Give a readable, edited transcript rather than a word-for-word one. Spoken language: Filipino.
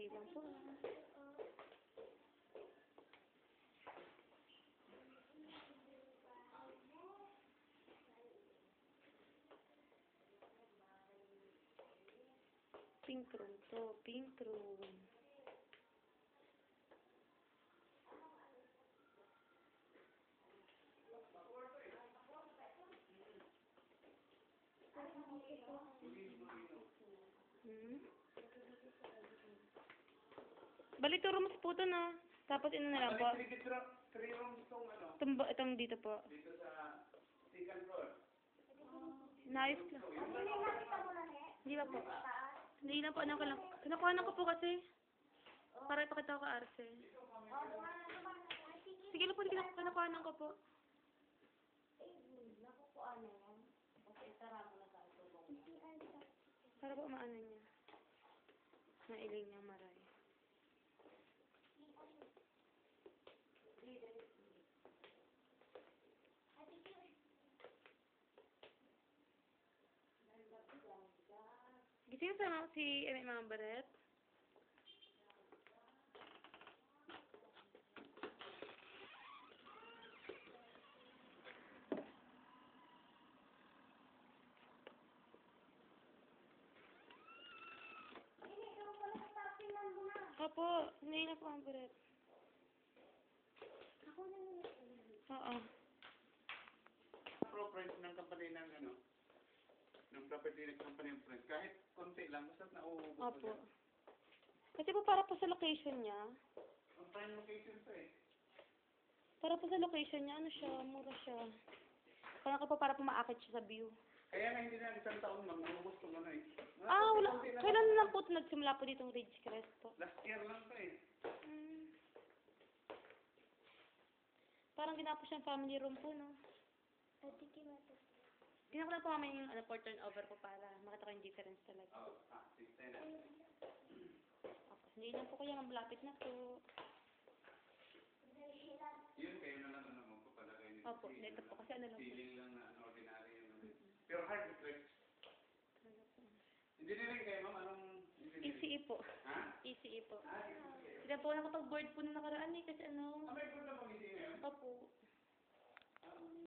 Sandali lang po. Pink room to. Pink room. Bali, 2 rooms po ito, no? Tapos ino na lang po. 3 rooms itong ano? Itong dito po. Dito sa second floor. Nice lang. Hindi ba po? Hindi na po. Ano ko lang. Kinakuhanan ko po kasi. Para ipakita ko ka Arce. Sige lang po. Kinakuhanan ko po. Para po maano niya. Mailing niyang maray. Gising sa si Mga Baret. Opo, hindi na po ang Baret. Oo. Pro friends ng company ng ano? Ng property ng company ng friends. Kahit konti lang, basta nauubos ko Opo. yan. Kasi po para po sa location niya. Ang prime location to eh. Para po sa location niya, ano siya, mura siya. Kaya ko po para po maakit siya sa view. Kaya nga hindi na isang taon lang, naubos ko ano eh. Wala. Konti lang Kailan ako. lang po ito nagsimula po ditong Ridgecrest po? Last year lang to eh. Parang ginawa po siyang family room po, no? Tingnan ko lang po kami yung for turnover po para makita ko yung difference talaga. Oh, 610 na. Tapos, hindi lang po kaya malapit na po. Yun, kayo na lang ano magpapalagay nito. Opo, ito po kasi ano lang po. Feeling lang na ordinary yun. Pero hard request. Hindi rin kayo ma'am, anong engineering? ECE po. Ha? ECE po. ECE. Hindi po nakapag-board po nung nakaraan eh kasi ano. May good na pag-ECE ngayon? Opo.